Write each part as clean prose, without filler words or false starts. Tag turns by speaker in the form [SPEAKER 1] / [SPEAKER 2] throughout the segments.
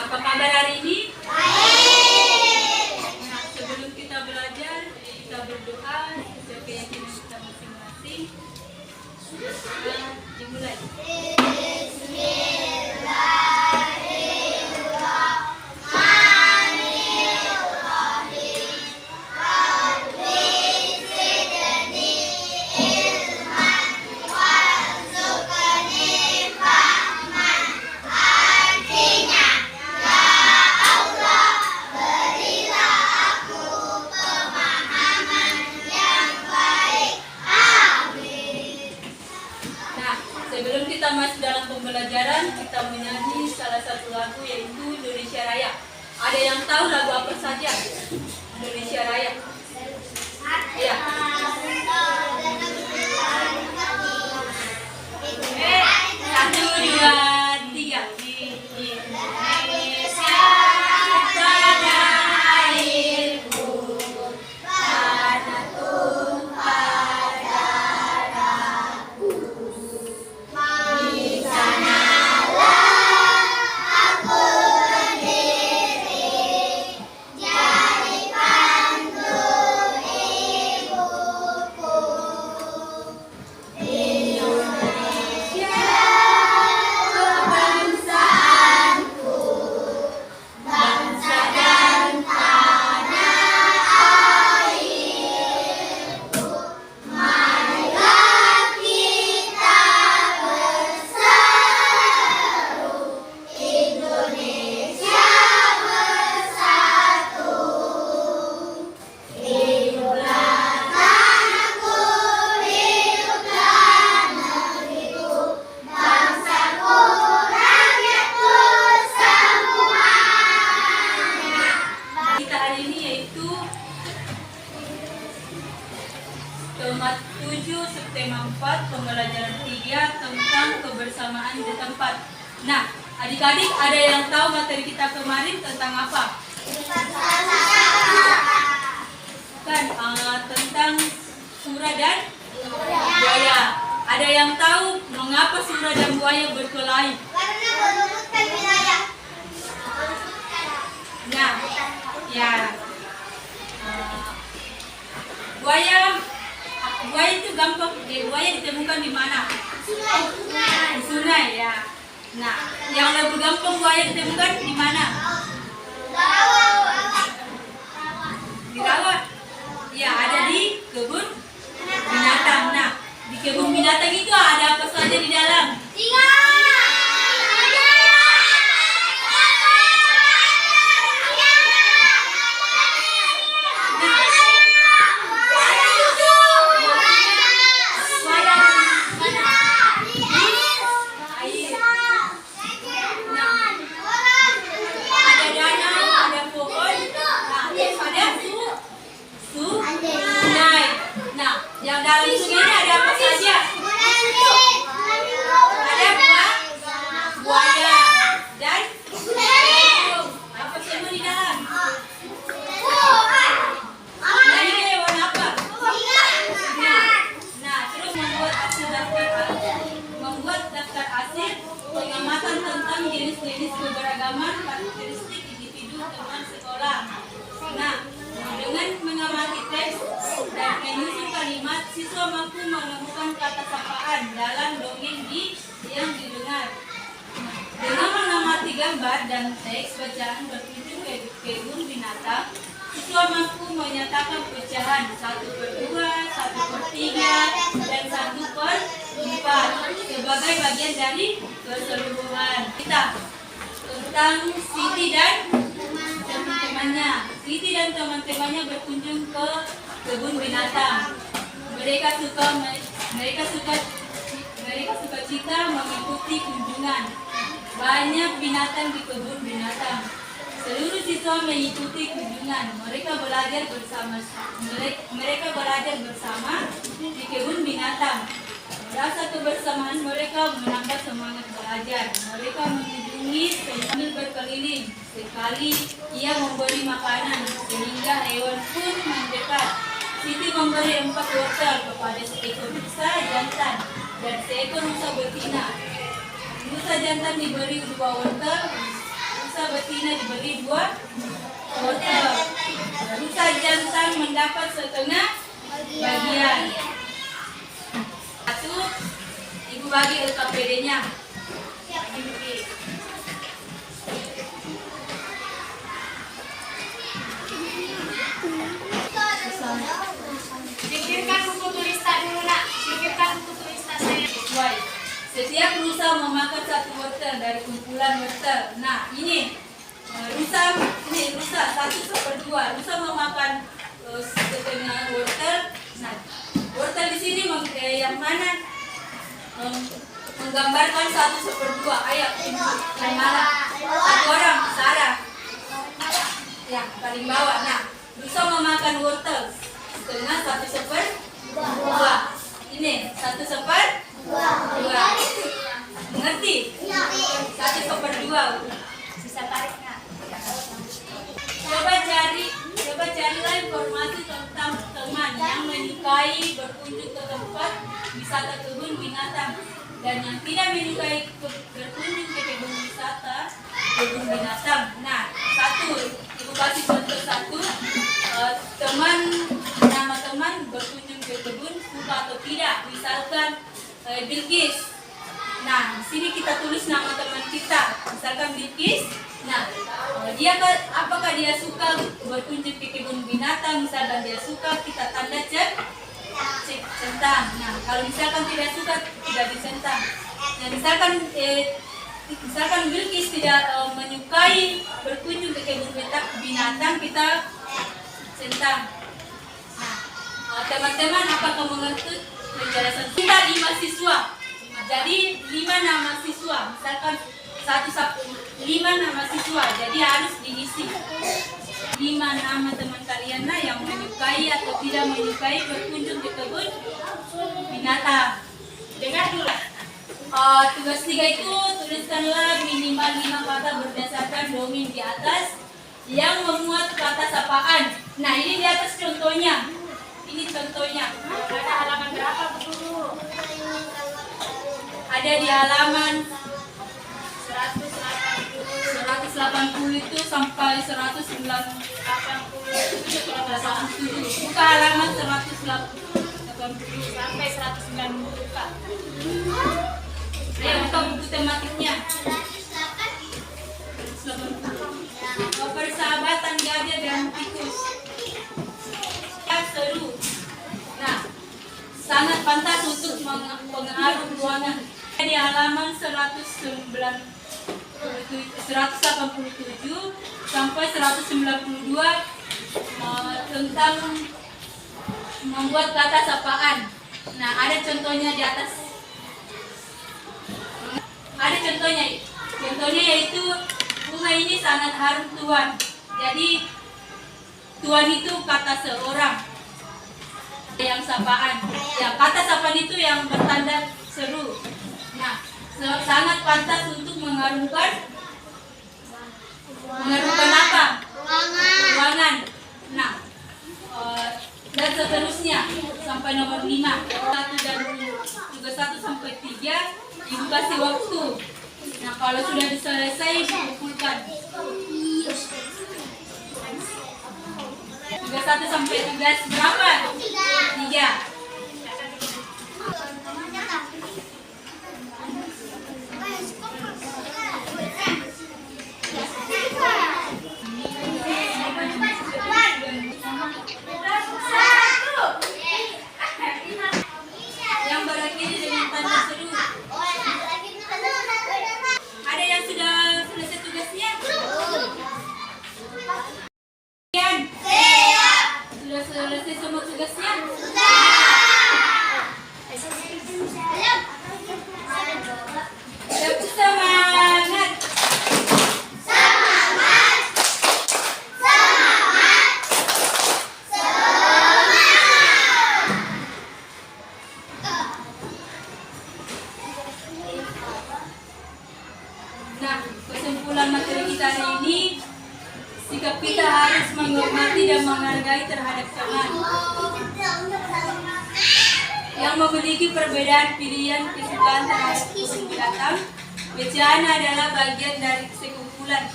[SPEAKER 1] Apa kabar hari ini? Baik. Nah, sebelum kita belajar, kita berdoa sesuai keyakinan kita masing-masing. Dimulai. Sebelum kita masuk dalam pembelajaran, kita menyanyi salah satu lagu yaitu Indonesia Raya. Ada yang tahu lagu apa saja? Indonesia Raya. Ya. Satu, dua, tiga. Indonesia tanah airku, tanah tumpah darahku. Di sanalah aku berdiri, jadi panggul ibuku. Indonesia kebangsaanku, bangsa dan tanah airku. Marilah kita berseru, Indonesia bersatu. Hiduplah tanahku, hiduplah negeriku, bangsaku, rakyatku semuanya. Kita hari ini yaitu Tema 7 Subtema 4 Pembelajaran 3 tentang kebersamaan di tempat. Nah, adik-adik ada yang tahu materi kita kemarin tentang apa? Kan tentang surah dan buaya. Ada yang tahu mengapa surah dan buaya berkelahi?
[SPEAKER 2] Karena merebutkan wilayah.
[SPEAKER 1] Nah, ya. Buaya itu gampang. Buaya ditemukan di mana? Di sungai ya. Nah, yang lebih gampang buaya ditemukan di mana? Di rawa. Ya, ada di kebun binatang. Nah, di kebun binatang itu ada apa saja di dalam? Yang dalam sungai ini ada apa saja? Ada buaya dan apa semua di dalam? Nah, ini hewan apa? Nah, terus membuat daftar hasil pengamatan tentang jenis-jenis keberagaman karakteristik individu teman sekolah. Nah, dengan mengamati teks dan menyusun kalimat, siswa mampu menemukan kata sapaan dalam dongeng yang didengar. Dengan mengamati gambar dan teks bacaan berkunjung ke kebun binatang, siswa mampu menyatakan pecahan 1/2, 1/3, dan 1/4 sebagai bagian dari keseluruhan. Kita tentang Siti dan teman-temannya. Siti dan teman-temannya berkunjung ke kebun binatang. Mereka suka cita mengikuti kunjungan. Banyak binatang di kebun binatang. Seluruh siswa mengikuti kunjungan. Mereka belajar bersama di kebun binatang. Rasa kebersamaan mereka menambah semangat belajar. Mereka mengunjungi sambil berkeliling. Sekali ia memberi makanan sehingga hewan pun mendekat. Siti memberi 4 wortel kepada seekor rusa jantan dan seekor rusa betina. Rusa jantan diberi 2 wortel, rusa betina diberi 2 wortel. Rusa jantan mendapat setengah bagian. Satu, ibu bagi LKPD-nya.
[SPEAKER 3] Pikirkan buku tulis tak dulu nak. Pikirkan buku tulis tak saya.
[SPEAKER 1] Sesuai. Setiap rusa memakan 1 wortel dari kumpulan wortel. Nah, ini rusa 1/2. Rusa memakan setengah wortel. Nah, wortel di sini yang mana menggambarkan 1/2. Ayo, yang mana? Satu orang, Sarah. Ya, paling bawah. Nah, rusa memakan wortel setengah 1/2. Ini 1/2. Mengerti? 1/2.
[SPEAKER 3] Bisa tarik nak.
[SPEAKER 1] Coba carilah informasi tentang teman yang menyukai berkunjung ke tempat wisata kebun binatang dan yang tidak menyukai berkunjung ke kebun wisata kebun binatang. Nah, ibu kasih contoh 1. Nama teman berkunjung ke kebun suka atau tidak. Misalkan Bilqis. Nah, di sini kita tulis nama teman kita. Misalkan Bilqis. Nah, apakah dia suka berkunjung ke kebun binatang? Misalkan dia suka, kita tanda cek centang. Nah, kalau misalkan tidak suka, tidak dicentang. Nah, misalkan Bilqis tidak menyukai berkunjung ke kebun binatang, kita centang. Nah, teman-teman, apakah mengerti penjelasan? Kita 5 siswa. Jadi 5 nama siswa. Misalkan 5 nama siswa. Jadi harus diisi 5 nama teman kalian yang menyukai atau tidak menyukai berkunjung ke kebun binatang.
[SPEAKER 3] Dengar dulu.
[SPEAKER 1] Tugas 3 itu tuliskanlah minimal 5 kata berdasarkan domain di atas yang memuat kata sapaan. Nah, ini di atas contohnya. Ini contohnya.
[SPEAKER 3] Ada halaman berapa Bu Guru?
[SPEAKER 1] Ada di halaman
[SPEAKER 3] 180
[SPEAKER 1] itu sampai 190. 187. Buka halaman 180
[SPEAKER 3] sampai 190 buka.
[SPEAKER 1] Ayo buka buku tematiknya. Persahabatan gajah dan tikus. Seru. Nah, sangat pantas untuk pengaruh ruangan. Di halaman 187 sampai 192 tentang membuat kata sapaan. Nah, ada contohnya di atas. Ada contohnya. Contohnya yaitu bunga ini sangat harum Tuan. Jadi Tuan itu kata seorang. Yang sapaan. Ya, kata sapaan itu yang bertanda seru. Nah, sangat pantas untuk mengharumkan apa? Ruangan. Nah, dan seterusnya sampai nomor 5. 1 sampai 3 ibu kasih waktu. Nah, kalau sudah selesai dikumpulkan. 1 sampai 13 berapa? 3. Yang berakhir dengan tanda seru. Ada yang sudah selesai tugasnya? Sudah selesai semua tugasnya? Semangat! Nah, kesimpulan materi kita hari ini, sikap kita harus menghormati dan menghargai terhadap teman yang memiliki perbedaan pilihan kesukaan terhadap kebun binatang. Pecahan adalah bagian dari sekumpulan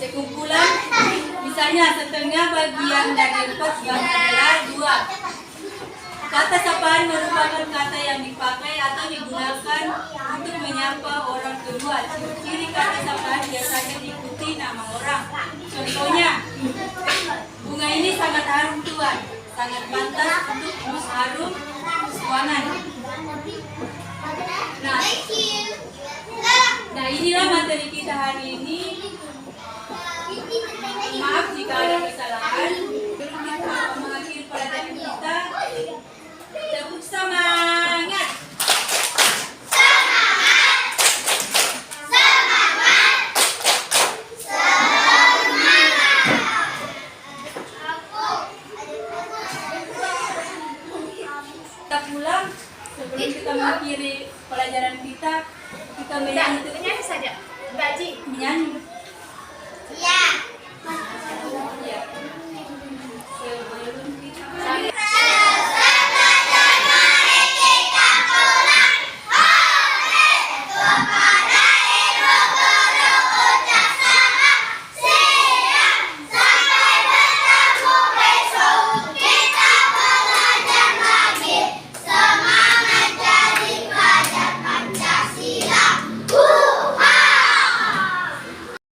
[SPEAKER 1] Sekumpulan, misalnya setengah bagian dari 4 adalah 2. Kata sapaan merupakan kata yang dipakai atau digunakan untuk menyapa orang kedua. Ciri-ciri kata sapaan biasanya diikuti nama orang. Contohnya, bunga ini sangat harum Tuan, sangat pantas untuk mengharum ruangan. Nah inilah materi kita hari ini. Maaf jika ada kesalahan. Sebelum kita mengakhiri pelajaran kita, tepuk semangat. Kita pulang sebelum kita mengakhiri pelajaran kita
[SPEAKER 3] Menyanyi saja. Gaji.
[SPEAKER 1] menyanyi